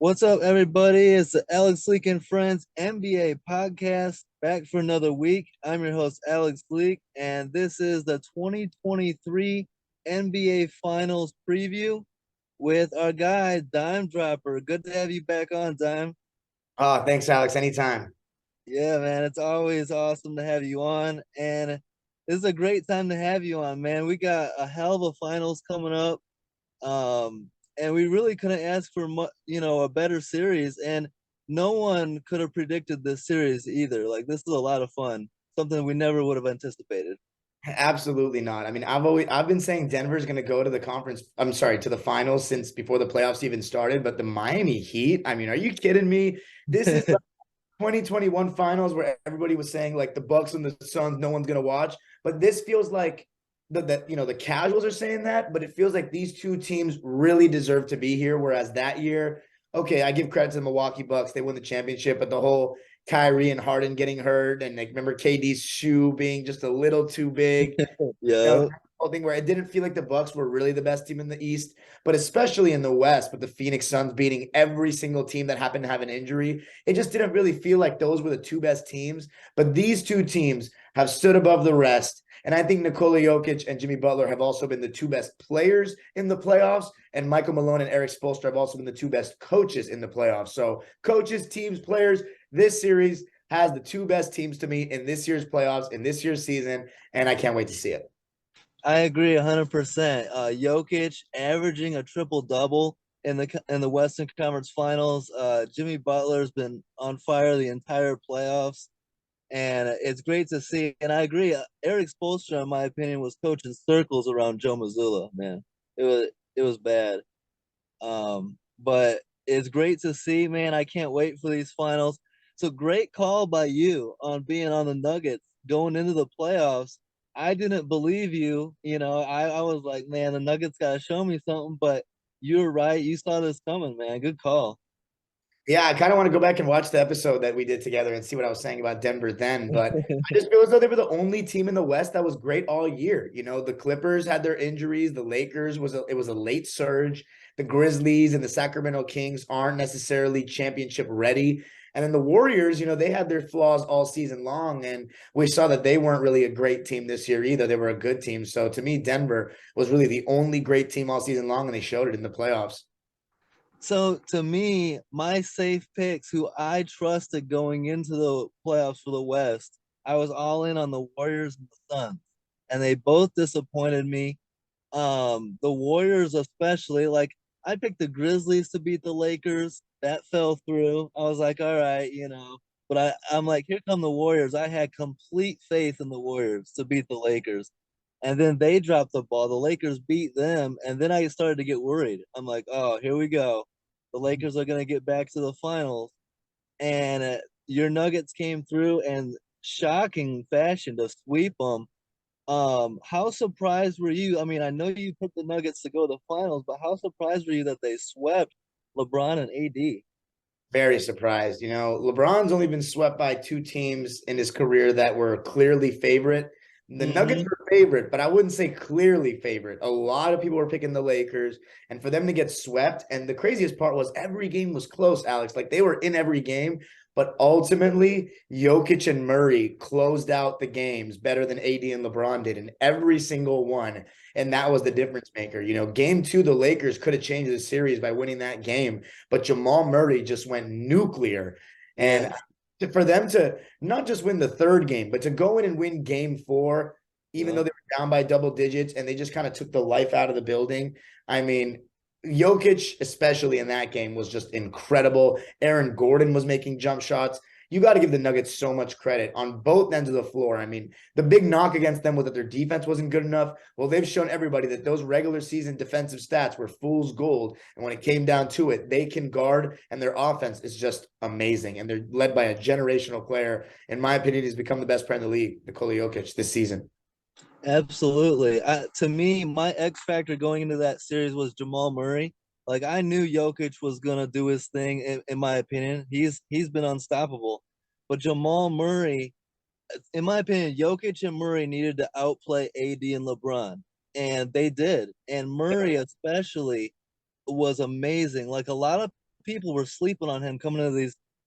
What's up, everybody? It's the Alex Leak and Friends NBA podcast back for another week. I'm your host, Alex Leak, and this is the 2023 NBA Finals preview with our guy, Dime Dropper. Good to have you back on, Dime. Oh, thanks, Alex. Anytime. Yeah, man, it's always awesome to have you on, and this is a great time to have you on, man. We got a hell of a finals coming up. And we really couldn't ask for a better series, and no one could have predicted this series either. Like, this is a lot of fun, something we never would have anticipated. Absolutely not. I mean, I've been saying Denver's going to go to the conference. I'm sorry, to the finals since before the playoffs even started. But the Miami Heat, I mean, are you kidding me? This is the 2021 finals where everybody was saying like the Bucks and the Suns, no one's going to watch. But this feels like the casuals are saying that, but it feels like these two teams really deserve to be here. Whereas that year, okay, I give credit to the Milwaukee Bucks, they won the championship, but the whole Kyrie and Harden getting hurt, and like remember KD's shoe being just a little too big. Yeah. Whole thing where it didn't feel like the Bucks were really the best team in the East, but especially in the West with the Phoenix Suns beating every single team that happened to have an injury. It just didn't really feel like those were the two best teams. But these two teams have stood above the rest. And I think Nikola Jokic and Jimmy Butler have also been the two best players in the playoffs. And Michael Malone and Eric Spoelstra have also been the two best coaches in the playoffs. So coaches, teams, players, this series has the two best teams to meet in this year's playoffs, in this year's season. And I can't wait to see it. I agree 100%. Jokic averaging a triple double in the Western Conference Finals. Jimmy Butler's been on fire the entire playoffs, and it's great to see. And I agree. Eric Spoelstra, in my opinion, was coaching circles around Joe Mazzulla. Man, it was bad. But it's great to see, man. I can't wait for these finals. So great call by you on being on the Nuggets going into the playoffs. I didn't believe you. I was like, man, the Nuggets got to show me something. But you were right. You saw this coming, man. Good call. Yeah, I kind of want to go back and watch the episode that we did together and see what I was saying about Denver then. But I just feel as though they were the only team in the West that was great all year. You know, the Clippers had their injuries. The Lakers it was a late surge. The Grizzlies and the Sacramento Kings aren't necessarily championship ready. And then the Warriors, they had their flaws all season long. And we saw that they weren't really a great team this year either. They were a good team. So to me, Denver was really the only great team all season long, and they showed it in the playoffs. So to me, my safe picks, who I trusted going into the playoffs for the West, I was all in on the Warriors and the Suns, and they both disappointed me. The Warriors especially, like, I picked the Grizzlies to beat the Lakers. That fell through. I was like, all right, but I'm like, here come the Warriors. I had complete faith in the Warriors to beat the Lakers. And then they dropped the ball. The Lakers beat them, and then I started to get worried. I'm like, oh, here we go. The Lakers are going to get back to the finals. And your Nuggets came through and shocking fashion to sweep them. How surprised were you? I mean, I know you picked the Nuggets to go to the finals, but how surprised were you that they swept LeBron and AD? Very surprised. LeBron's only been swept by two teams in his career that were clearly favorite. The Nuggets Mm-hmm. were favorite, but I wouldn't say clearly favorite. A lot of people were picking the Lakers, and for them to get swept, and the craziest part was every game was close, Alex. Like they were in every game, but ultimately, Jokic and Murray closed out the games better than AD and LeBron did in every single one. And that was the difference maker. Game two, the Lakers could have changed the series by winning that game, but Jamal Murray just went nuclear. And Yeah. for them to not just win the third game, but to go in and win game four, even though Yeah. they were down by double digits and they just kind of took the life out of the building. I mean, Jokic, especially in that game, was just incredible. Aaron Gordon was making jump shots. You got to give the Nuggets so much credit on both ends of the floor. I mean, the big knock against them was that their defense wasn't good enough. Well, they've shown everybody that those regular season defensive stats were fool's gold. And when it came down to it, they can guard, and their offense is just amazing. And they're led by a generational player. In my opinion, he's become the best player in the league, Nikola Jokic, this season. Absolutely. To me, my X factor going into that series was Jamal Murray. Like, I knew Jokic was gonna do his thing. In my opinion, he's been unstoppable. But Jamal Murray, in my opinion, Jokic and Murray needed to outplay AD and LeBron, and they did. And Murray especially was amazing. Like, a lot of people were sleeping on him coming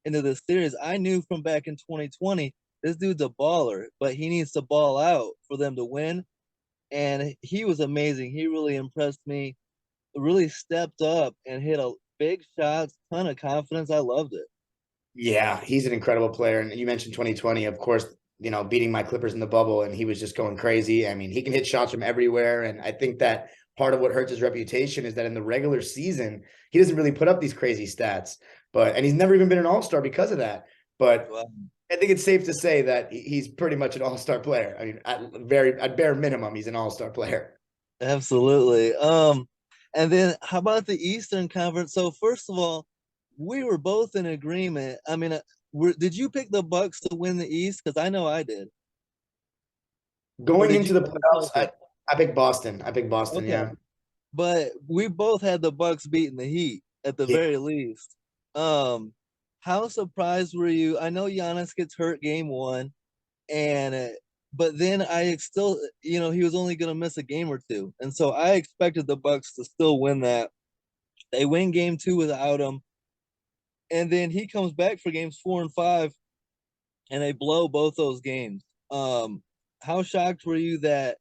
into this series. I knew from back in 2020, this dude's a baller, but he needs to ball out for them to win. And he was amazing. He really impressed me. Really stepped up and hit a big shots, ton of confidence. I loved it. Yeah, he's an incredible player. And you mentioned 2020, of course, beating my Clippers in the bubble, and he was just going crazy. I mean, he can hit shots from everywhere. And I think that part of what hurts his reputation is that in the regular season, he doesn't really put up these crazy stats. And he's never even been an all-star because of that. But Wow. I think it's safe to say that he's pretty much an all-star player. I mean, at bare minimum, he's an all-star player. Absolutely. And then how about the Eastern Conference? So first of all, we were both in agreement. I mean, did you pick the Bucks to win the East? Because I know I did. Or Going did you into the pick the playoffs, Celtics? I picked Boston. I picked Boston, Okay, yeah. but we both had the Bucks beating the Heat at the Yeah. very least. Um, how surprised were you? I know Giannis gets hurt game one, and but then I still, he was only going to miss a game or two, and so I expected the Bucks to still win that. They win game two without him, and then he comes back for games 4 and 5, and they blow both those games. How shocked were you that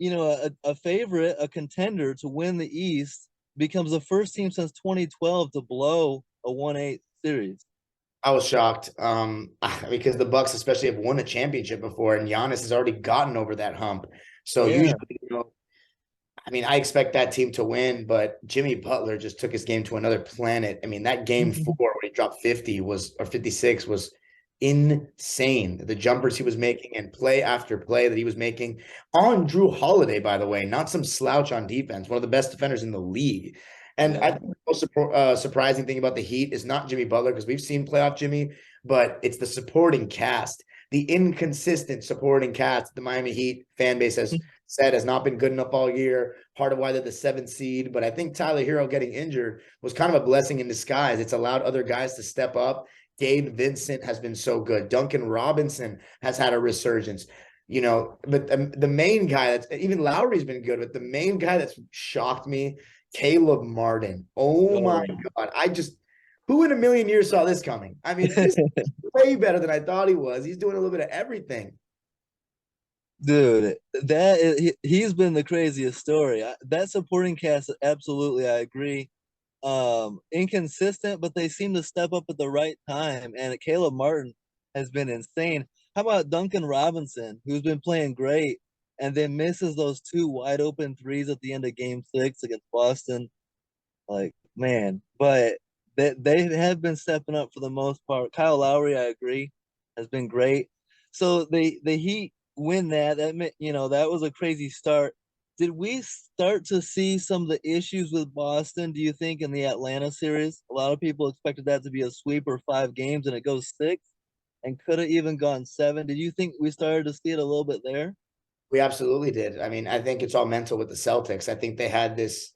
a favorite, a contender to win the East becomes the first team since 2012 to blow a 1-8 series? I was shocked because the Bucks especially have won a championship before, and Giannis has already gotten over that hump. So Yeah. usually, I mean, I expect that team to win, but Jimmy Butler just took his game to another planet. I mean, that game 4 where he dropped 50 or 56 was insane. The jumpers he was making and play after play that he was making on Drew Holiday, by the way, not some slouch on defense, one of the best defenders in the league. And I Yeah. think the most surprising thing about the Heat is not Jimmy Butler, because we've seen playoff Jimmy, but it's the supporting cast, the inconsistent supporting cast. The Miami Heat fan base has said has not been good enough all year. Part of why they're the 7th seed. But I think Tyler Hero getting injured was kind of a blessing in disguise. It's allowed other guys to step up. Gabe Vincent has been so good. Duncan Robinson has had a resurgence. But the main guy that's even Lowry's been good, but the main guy that's shocked me, Caleb Martin. Oh my Oh, God. Who in a million years saw this coming? I mean, this is way better than I thought he was. He's doing a little bit of everything. dude, he's been the craziest story. That supporting cast, absolutely, I agree. Inconsistent, but they seem to step up at the right time. And Caleb Martin has been insane. How about Duncan Robinson, who's been playing great and then misses those two wide open threes at the end of game 6 against Boston? Like, man, but they have been stepping up for the most part. Kyle Lowry, I agree, has been great. So the Heat win that. That was a crazy start. Did we start to see some of the issues with Boston, do you think, in the Atlanta series? A lot of people expected that to be a sweep or 5 games, and it goes 6 and could have even gone 7. Did you think we started to see it a little bit there? We absolutely did. I mean, I think it's all mental with the Celtics. I think they had this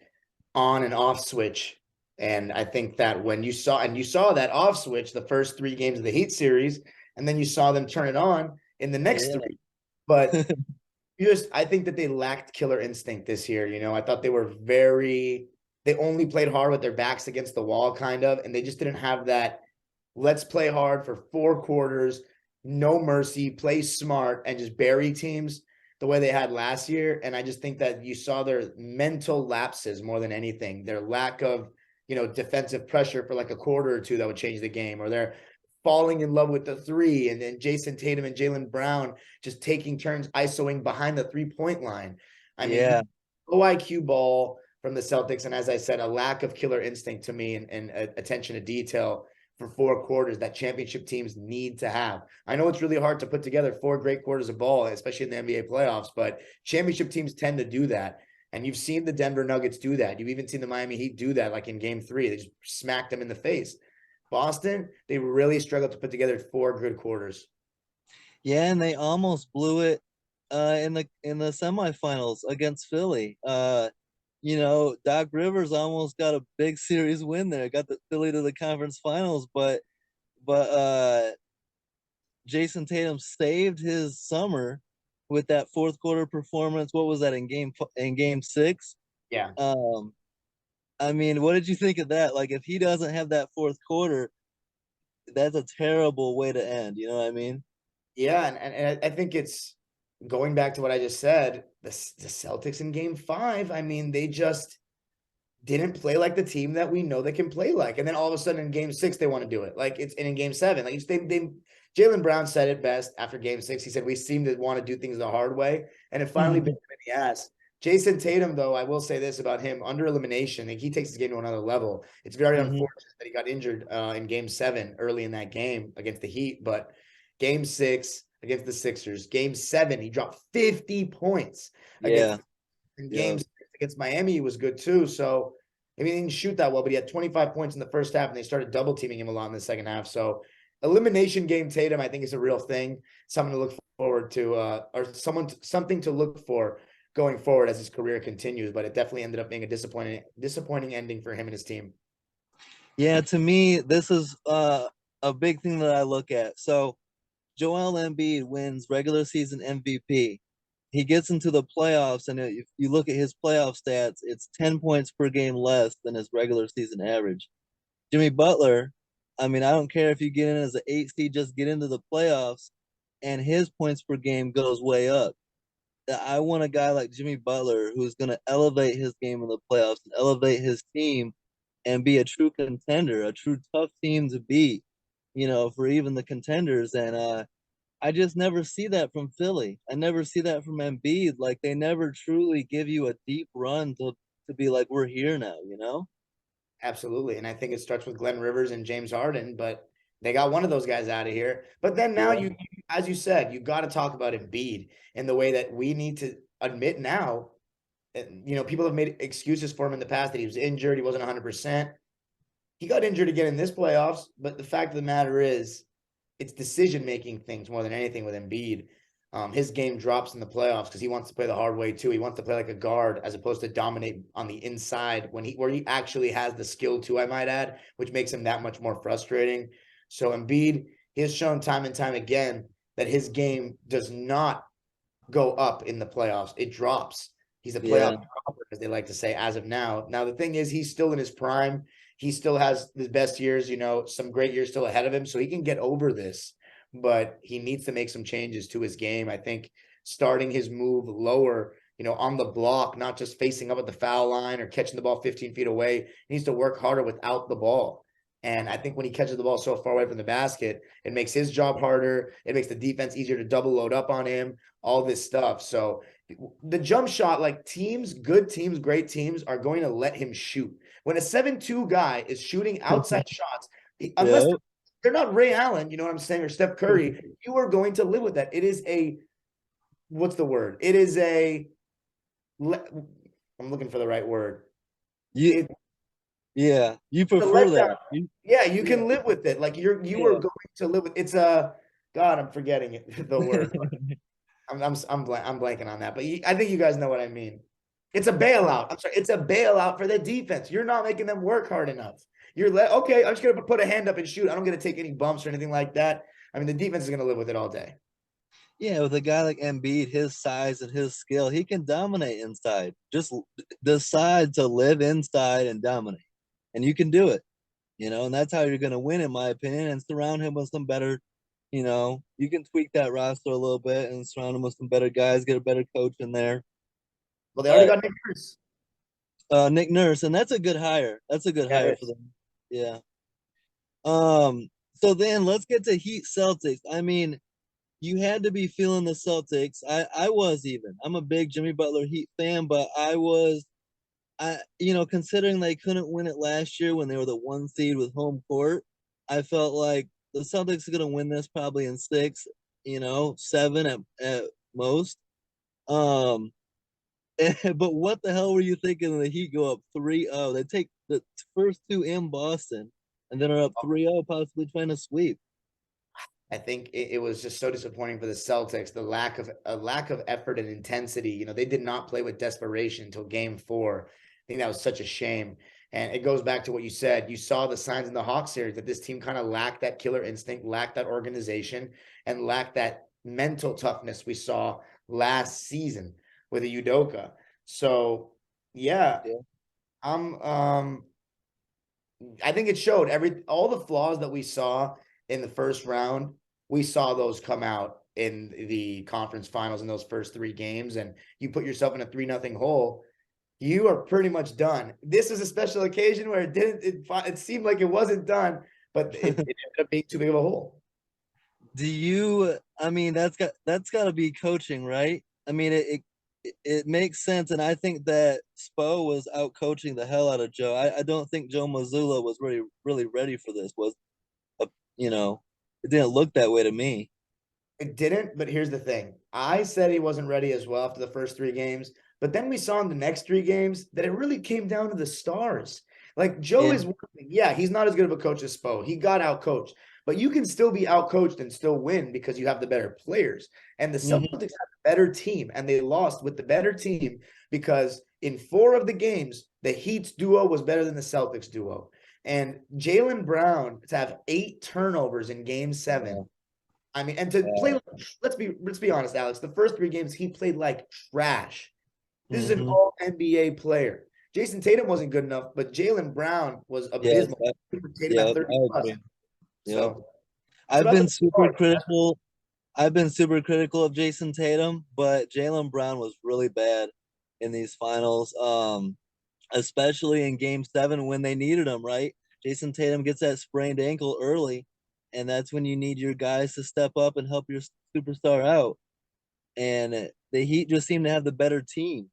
on and off switch. And I think that when you saw that off switch the first 3 games of the Heat series, and then you saw them turn it on in the next Yeah. 3. But I think that they lacked killer instinct this year. I thought they only played hard with their backs against the wall, kind of, and they just didn't have that. Let's play hard for 4 quarters, no mercy, play smart, and just bury teams the way they had last year. And I just think that you saw their mental lapses more than anything, their lack of, defensive pressure for like a quarter or two that would change the game, or their falling in love with the three, and then Jason Tatum and Jaylen Brown just taking turns isoing behind the 3-point line. I Yeah. mean, low IQ ball from the Celtics, and as I said, a lack of killer instinct to me, and attention to detail for 4 quarters that championship teams need to have. I know it's really hard to put together 4 great quarters of ball, especially in the NBA playoffs, but championship teams tend to do that. And you've seen the Denver Nuggets do that. You've even seen the Miami Heat do that, like in game 3. They just smacked them in the face. Boston, they really struggled to put together 4 good quarters. Yeah, and they almost blew it in the semifinals against Philly. Doc Rivers almost got a big series win there, got the Philly to the conference finals, but Jason Tatum saved his summer with that fourth quarter performance. What was that in game 6? Yeah. Um, I mean, what did you think of that? Like, if he doesn't have that fourth quarter, that's a terrible way to end. You know what I mean? Yeah, and I think it's going back to what I just said. The Celtics in Game 5. I mean, they just didn't play like the team that we know they can play like. And then all of a sudden in Game 6 they want to do it. Like it's and in Game 7. Like they Jaylen Brown said it best after Game 6. He said we seem to want to do things the hard way, and it finally bit him in the ass. Jason Tatum, though, I will say this about him: under elimination, like he takes his game to another level. It's very Hmm. unfortunate that he got injured in Game 7 early in that game against the Heat, but Game 6 against the Sixers, Game 7 he dropped 50 points against Yeah. in Yeah. Game 6 against Miami. He was good too. So I mean, he didn't shoot that well, but he had 25 points in the first half, and they started double teaming him a lot in the second half. So elimination game Tatum, I think, is a real thing, something to look forward to, or something to look for going forward as his career continues. But it definitely ended up being a disappointing ending for him and his team. Yeah, to me, this is a big thing that I look at. So Joel Embiid wins regular season MVP. He gets into the playoffs, and if you look at his playoff stats, it's 10 points per game less than his regular season average. Jimmy Butler, I mean, I don't care if you get in as an eight seed, just get into the playoffs, and his points per game goes way up. I want a guy like Jimmy Butler who's going to elevate his game in the playoffs and elevate his team and be a true contender, a true tough team to beat, for even the contenders. And I just never see that from Philly. I never see that from Embiid. Like they never truly give you a deep run to be like we're here now. Absolutely. And I think it starts with Glenn Rivers and James Harden, but they got one of those guys out of here. But then now Yeah. you as you said, you got to talk about Embiid in the way that we need to admit now. People have made excuses for him in the past that he was injured, he wasn't 100%. He got injured again in this playoffs, but the fact of the matter is, it's decision making things more than anything with Embiid. His game drops in the playoffs because he wants to play the hard way too. He wants to play like a guard as opposed to dominate on the inside where he actually has the skill too, I might add, which makes him that much more frustrating. So Embiid, he has shown time and time again that his game does not go up in the playoffs. It drops. He's a playoff Yeah. dropper, as they like to say, as of now. Now, the thing is, he's still in his prime. He still has the best years, some great years still ahead of him. So he can get over this, but he needs to make some changes to his game. I think starting his move lower, on the block, not just facing up at the foul line or catching the ball 15 feet away. He needs to work harder without the ball. And I think when he catches the ball so far away from the basket, it makes his job harder. It makes the defense easier to double load up on him, all this stuff. So the jump shot, like good teams, great teams are going to let him shoot. When a 7'2" guy is shooting outside shots, unless Yeah. they're not Ray Allen, you know what I'm saying, or Steph Curry, you are going to live with that. It is what's the word? It is I'm looking for the right word. You It, yeah, you the prefer letdown. that. Yeah, you Yeah. can live with it. Like you are Yeah. going to live with it's a God, I'm forgetting it, the word. I'm blanking on that, but I think you guys know what I mean. It's a bailout. I'm sorry, it's a bailout for the defense. You're not making them work hard enough. Okay. I'm just gonna put a hand up and shoot. I don't gonna take any bumps or anything like that. I mean, the defense is gonna live with it all day. Yeah, with a guy like Embiid, his size and his skill, he can dominate inside. Just decide to live inside and dominate, and you can do it. And that's how you're going to win, in my opinion. And surround him with some better. You can tweak that roster a little bit and surround him with some better guys, get a better coach in there. Well, they already But got Nick Nurse. Nick Nurse, and that's a good hire. That's a good Yeah, hire it for is. them. Yeah. So then let's get to Heat Celtics. I mean, you had to be feeling the Celtics. I was even. I'm a big Jimmy Butler Heat fan, but considering they couldn't win it last year when they were the one seed with home court, I felt like the Celtics are gonna win this probably in six, seven at most. Um, but what the hell were you thinking when the Heat go up 3-0? They take the first two in Boston and then are up 3-0, possibly trying to sweep. I think it was just so disappointing for the Celtics, the lack of effort and intensity. They did not play with desperation until game 4. I think that was such a shame. And it goes back to what you said. You saw the signs in the Hawks series that this team kind of lacked that killer instinct, lacked that organization, and lacked that mental toughness we saw last season with a Udoka. So yeah, Yeah. I'm I think it showed all the flaws that we saw in the first round. We saw those come out in the conference finals in those first three games, and you put yourself in a 3-0 hole. You are pretty much done. This is a special occasion where it didn't. It seemed like it wasn't done, but it ended up being too big of a hole. Do you? I mean, that's got to be coaching, right? I mean, it makes sense, and I think that Spo was out coaching the hell out of Joe. I don't think Joe Mazzulla was really ready for this. Was a, you know, it didn't look that way to me. It didn't, but here's the thing. I said he wasn't ready as well after the first three games, but then we saw in the next three games that it really came down to the stars. Like Joe Yeah. is one thing. Yeah, he's not as good of a coach as Spo. He got out coached, but you can still be out coached and still win because you have the better players. And the Celtics Hmm. have a better team, and they lost with the better team because in 4 of the games, the Heat's duo was better than the Celtics duo. And Jaylen Brown to have 8 turnovers in game Yeah. seven, I mean, and to play, let's be honest, Alex. The first 3 games he played like trash. This is an Hmm. all NBA player. Jason Tatum wasn't good enough, but Jaylen Brown was Yes. abysmal. Tatum Yep. at 30 I plus. agree. Yep. So it's I've about the been super stars. critical. I've been super critical of Jason Tatum, but Jaylen Brown was really bad in these finals. Especially in game seven when they needed him, right? Jason Tatum gets that sprained ankle early, and that's when you need your guys to step up and help your superstar out. And the Heat just seem to have the better team,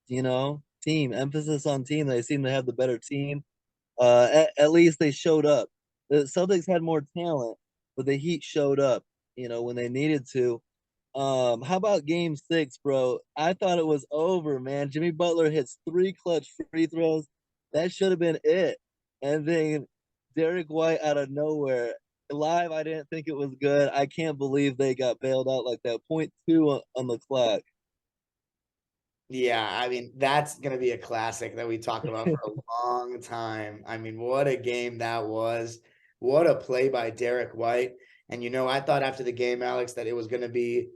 team, emphasis on team. They seem to have the better team. At least they showed up. The Celtics had more talent, but the Heat showed up, when they needed to. How about game six, bro? I thought it was over, man. Jimmy Butler hits 3 clutch free throws. That should have been it. And then Derek White out of nowhere. Live, I didn't think it was good. I can't believe they got bailed out like that. Point two on the clock. Yeah, I mean, that's going to be a classic that we talk about for a long time. I mean, what a game that was. What a play by Derek White. And, I thought after the game, Alex, that it was going to be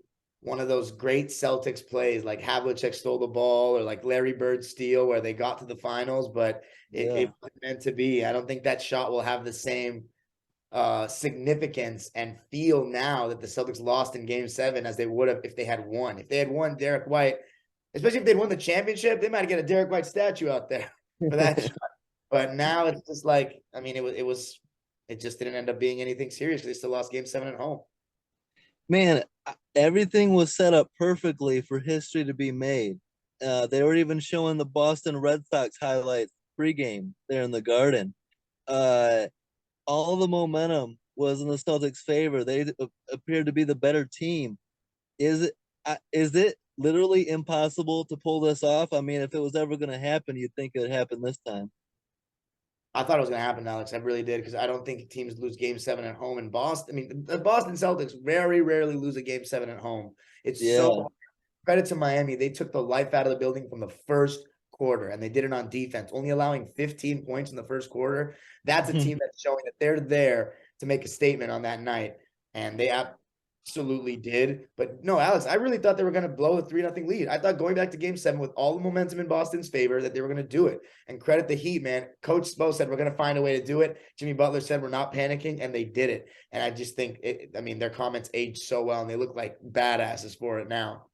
one of those great Celtics plays like Havlicek stole the ball or like Larry Bird steal where they got to the finals, but it Yeah. wasn't meant to be. I don't think that shot will have the same significance and feel now that the Celtics lost in game seven as they would have if they had won. If they had won, Derek White, especially if they'd won the championship, they might get a Derek White statue out there for that shot. But now it's just like, I mean, it just didn't end up being anything serious because they still lost game seven at home. Man, everything was set up perfectly for history to be made. They were even showing the Boston Red Sox highlights pregame there in the Garden. Uh, all the momentum was in the Celtics' favor. They appeared to be the better team. Is it literally impossible to pull this off? I mean, if it was ever going to happen, you'd think it would happen this time. I thought it was going to happen, Alex. I really did because I don't think teams lose game seven at home in Boston. I mean, the Boston Celtics very rarely lose a game seven at home. It's Yeah. so credit to Miami. They took the life out of the building from the first quarter and they did it on defense, only allowing 15 points in the first quarter. That's a team that's showing that they're there to make a statement on that night. And they absolutely did. But no, Alex, I really thought they were going to blow a 3-0 lead. I thought going back to game seven with all the momentum in Boston's favor that they were going to do it. And credit the Heat, man. Coach Spo said we're going to find a way to do it. Jimmy Butler said we're not panicking, and they did it. And I just think, their comments aged so well, and they look like badasses for it now.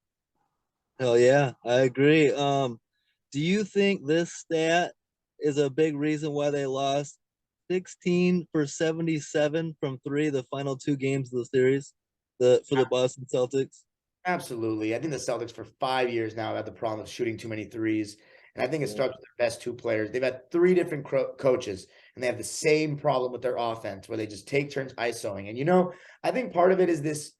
Hell yeah, I agree. Do you think this stat is a big reason why they lost 16 for 77 from three the final 2 games of the series, for the Boston Celtics? Absolutely. I think the Celtics for 5 years now have had the problem of shooting too many threes. And I think it Yeah. starts with their best two players. They've had 3 different coaches, and they have the same problem with their offense where they just take turns ISOing. And, I think part of it is this,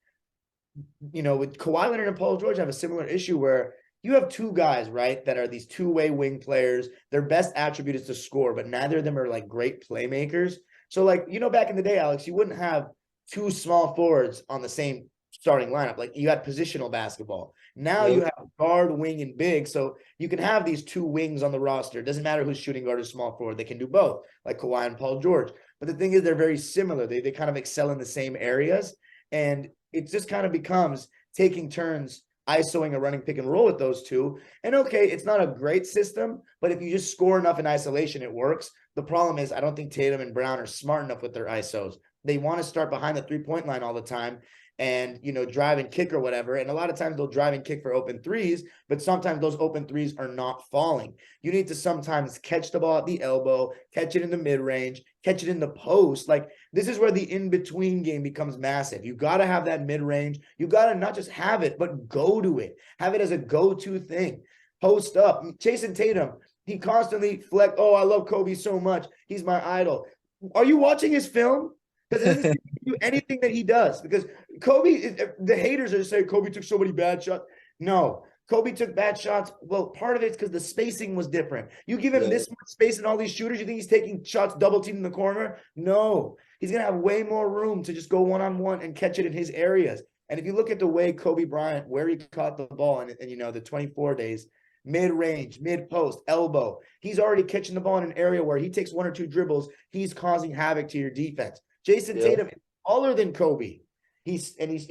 with Kawhi Leonard and Paul George have a similar issue where you have 2 guys, right, that are these two-way wing players. Their best attribute is to score, but neither of them are like great playmakers. So, like, back in the day, Alex, you wouldn't have 2 small forwards on the same starting lineup. Like you had positional basketball. Now you Yep. have guard, wing, and big. So you can have these 2 wings on the roster. It doesn't matter who's shooting guard or small forward. They can do both, like Kawhi and Paul George. But the thing is, they're very similar. They kind of excel in the same areas. And it just kind of becomes taking turns ISOing a running pick and roll with those two. And okay, it's not a great system, but if you just score enough in isolation, it works. The problem is I don't think Tatum and Brown are smart enough with their ISOs. They want to start behind the 3-point line all the time and, drive and kick or whatever. And a lot of times they'll drive and kick for open threes, but sometimes those open threes are not falling. You need to sometimes catch the ball at the elbow, catch it in the mid range, catch it in the post. Like, this is where the in-between game becomes massive. You got to have that mid-range. You got to not just have it, but go to it. Have it as a go-to thing. Post up. Jason Tatum, he constantly flex. Oh, I love Kobe so much. He's my idol. Are you watching his film? Because it doesn't do anything that he does. Because Kobe, the haters are saying Kobe took so many bad shots. No, Kobe took bad shots. Well, part of it's because the spacing was different. You give him this much space and all these shooters, you think he's taking shots double team in the corner? No, he's going to have way more room to just go one-on-one and catch it in his areas. And if you look at the way Kobe Bryant, where he caught the ball and the 24 days, mid-range, mid-post, elbow, he's already catching the ball in an area where he takes one or two dribbles, he's causing havoc to your defense. Jason Tatum is taller than Kobe. He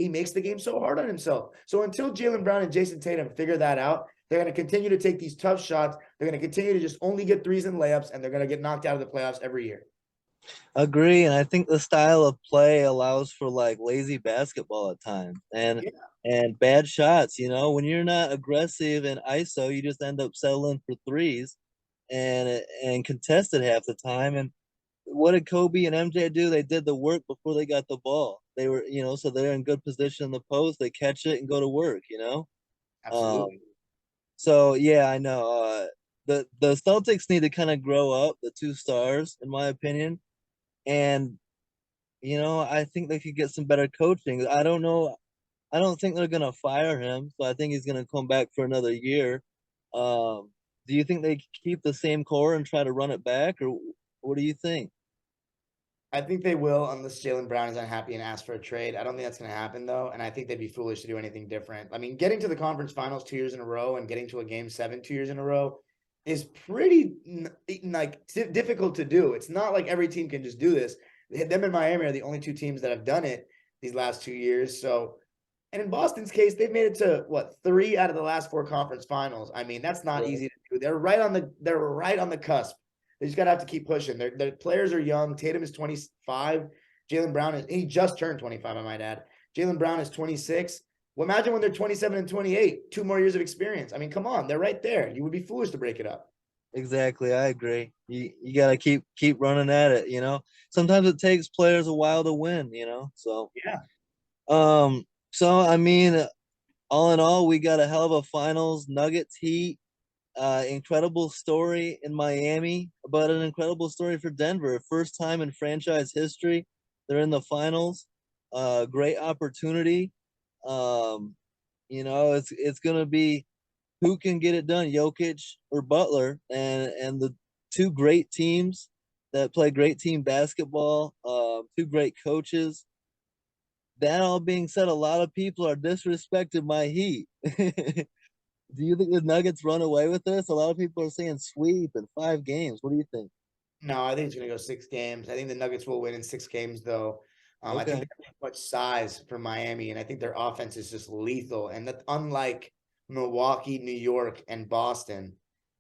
makes the game so hard on himself. So until Jaylen Brown and Jason Tatum figure that out, they're going to continue to take these tough shots. They're going to continue to just only get threes and layups, and they're going to get knocked out of the playoffs every year. Agree, and I think the style of play allows for like lazy basketball at times and bad shots. When you're not aggressive in ISO, you just end up settling for threes and contested half the time. And what did Kobe and MJ do? They did the work before they got the ball. They were, so they're in good position in the post. They catch it and go to work. Absolutely. So yeah, I know. The Celtics need to kind of grow up. The two stars, in my opinion, and I think they could get some better coaching. I don't know. I don't think they're gonna fire him, so I think he's gonna come back for another year. Do you think they keep the same core and try to run it back, or what do you think? I think they will, unless Jaylen Brown is unhappy and asks for a trade. I don't think that's going to happen, though. And I think they'd be foolish to do anything different. I mean, getting to the conference finals 2 years in a row and getting to a game 7 2 years in a row is pretty difficult to do. It's not like every team can just do this. Them and Miami are the only two teams that have done it these last 2 years. So, and in Boston's case, they've made it to 3 out of the last 4 conference finals. I mean, that's not easy to do. They're right on the cusp. They just gotta have to keep pushing. Their players are young. Tatum is 25. Jaylen Brown he just turned 25, I might add. Jaylen Brown is 26. Well, imagine when they're 27 and 28, 2 more years of experience. I mean, come on, they're right there. You would be foolish to break it up. Exactly, I agree. You gotta keep running at it. Sometimes it takes players a while to win. So yeah. So I mean, all in all, we got a hell of a finals. Nuggets Heat. Incredible story in Miami, but an incredible story for Denver. First time in franchise history, they're in the finals. Great opportunity. It's gonna be who can get it done, Jokic or Butler, and the two great teams that play great team basketball. Two great coaches. That all being said, a lot of people are disrespecting my Heat. Do you think the Nuggets run away with this? A lot of people are saying sweep in 5 games. What do you think? No, I think it's going to go 6 games. I think the Nuggets will win in 6 games, though. I think they have too much size for Miami, and I think their offense is just lethal. And that, unlike Milwaukee, New York, and Boston,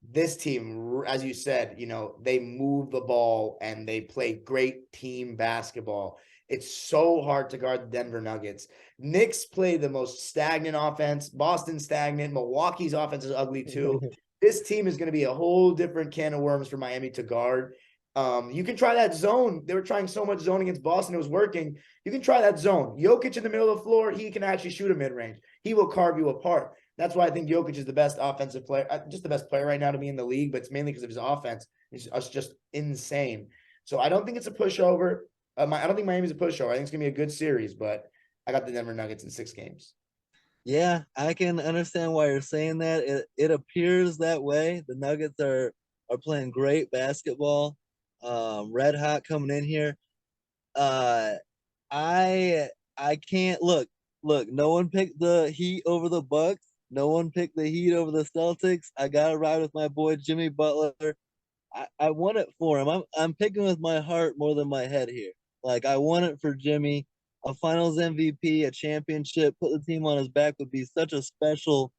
this team, as you said, they move the ball and they play great team basketball. It's so hard to guard the Denver Nuggets. Knicks play the most stagnant offense. Boston stagnant. Milwaukee's offense is ugly too. This team is going to be a whole different can of worms for Miami to guard. You can try that zone. They were trying so much zone against Boston. It was working. You can try that zone. Jokic in the middle of the floor, he can actually shoot a mid-range. He will carve you apart. That's why I think Jokic is the best offensive player, just the best player right now to be in the league, but it's mainly because of his offense. It's just insane. So I don't think it's a pushover. I don't think Miami's a pushover. I think it's going to be a good series, but I got the Denver Nuggets in 6 games. Yeah, I can understand why you're saying that. It appears that way. The Nuggets are playing great basketball. Red hot coming in here. I can't look. No one picked the Heat over the Bucks. No one picked the Heat over the Celtics. I gotta ride with my boy Jimmy Butler. I want it for him. I'm picking with my heart more than my head here. Like I want it for Jimmy. a Finals MVP, a championship, put the team on his back would be such a special,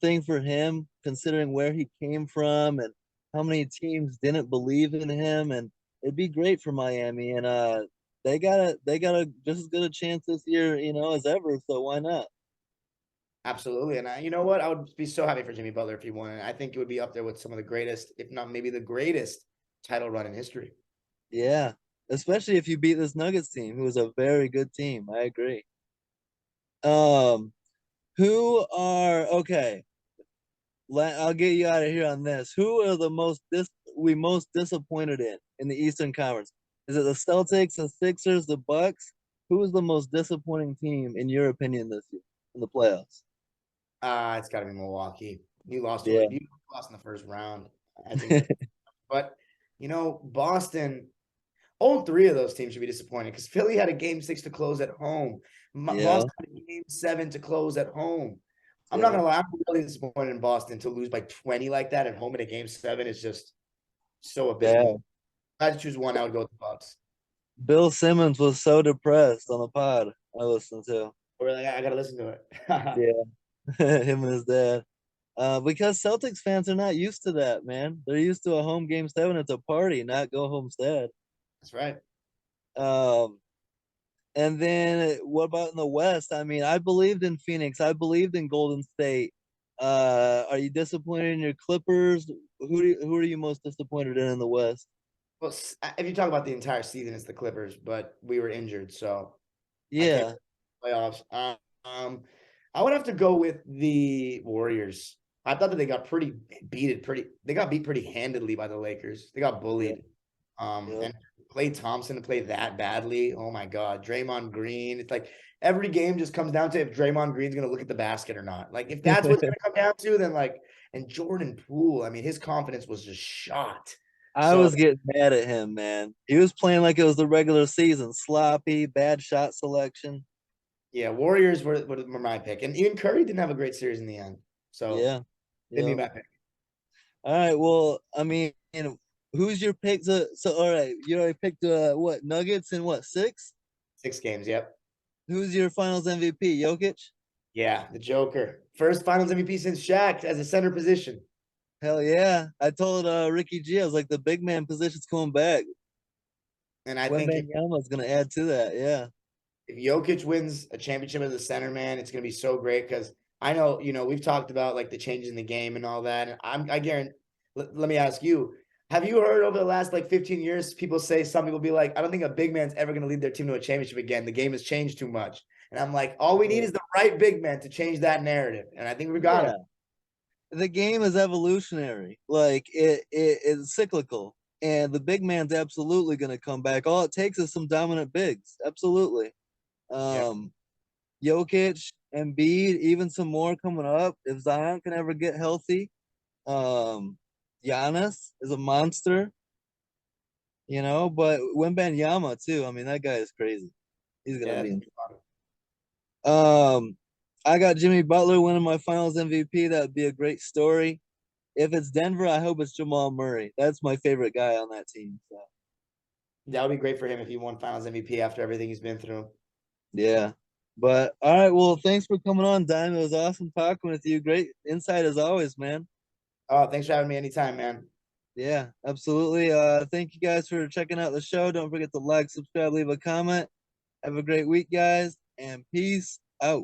thing for him, considering where he came from and how many teams didn't believe in him, and it'd be great for Miami. And they got a just as good a chance this year, as ever. So why not? Absolutely. And you know what? I would be so happy for Jimmy Butler if he won. I think it would be up there with some of the greatest, if not maybe the greatest title run in history. Yeah, especially if you beat this Nuggets team, who is a very good team. I agree. Um, who are okay? I'll get you out of here on this. Who are the most disappointed in the Eastern Conference? Is it the Celtics, the Sixers, the Bucks? Who is the most disappointing team in your opinion this year in the playoffs? It's got to be Milwaukee. Yeah, You lost in the first round. I think that, but Boston. All three of those teams should be disappointed because Philly had a game 6 to close at home. yeah, Boston had a game 7 to close at home. I'm not yeah, gonna lie, I'm really disappointed in Boston to lose by 20 like that at home in a game 7 is just so yeah. abysmal. If I had to choose one, I would go with the Bucks. Bill Simmons was so depressed on the pod I listened to. Or like, I gotta listen to it. Yeah, him and his dad. Because Celtics fans are not used to that, man. They're used to a home game 7. It's a party, not go home sad. That's right. Um, and then what about in the West? I mean, I believed in Phoenix. I believed in Golden State. Are you disappointed in your Clippers? Who are you most disappointed in the West? Well, if you talk about the entire season, it's the Clippers, but we were injured, so I can't Yeah, playoffs. I would have to go with the Warriors. I thought that they got beat pretty handedly by the Lakers. They got yeah, bullied. yeah. And Klay Thompson to play that badly. Oh my God. Draymond Green. It's like every game just comes down to if Draymond Green's gonna look at the basket or not. Like if that's what's gonna come down to, then and Jordan Poole, I mean, his confidence was just shot. I So was getting mad at him, man. He was playing like it was the regular season, sloppy, bad shot selection. yeah, Warriors were my pick. And even Curry didn't have a great series in the end. So Yeah, didn't be yeah. my pick. All right. Well, I mean, who's your pick? So all right, you already picked what Nuggets in what 6? 6 games, yep. Who's your Finals MVP? Jokic? Yeah, the Joker. First finals MVP since Shaq as a center position. Hell yeah! I told Ricky G, I was like, the big man position's coming back. And I think Wembanyama is gonna add to that. Yeah, if Jokic wins a championship as a center, man, it's gonna be so great because I know, we've talked about like the changes in the game and all that. And I guarantee let me ask you, have you heard over the last like 15 years, some people be like, I don't think a big man's ever gonna lead their team to a championship again. The game has changed too much. And I'm like, all we need is the right big man to change that narrative. And I think we've got yeah. him. The game is evolutionary. Like it's cyclical, and the big man's absolutely gonna come back. All it takes is some dominant bigs. Absolutely. Yeah. Um, Jokic, Embiid, even some more coming up. If Zion can ever get healthy, um, Giannis is a monster, but Wembanyama too. I mean, that guy is crazy. He's gonna Yeah. be in. Um, I got Jimmy Butler winning my Finals MVP. That would be a great story. If it's Denver, I hope it's Jamal Murray. That's my favorite guy on that team. So That would be great for him if he won finals MVP after everything he's been through. yeah. But all right, well, thanks for coming on, Dime. It was awesome talking with you. Great insight as always, man. Oh, thanks for having me anytime, man. Yeah, absolutely. Thank you guys for checking out the show. Don't forget to like, subscribe, leave a comment. Have a great week, guys, and peace out.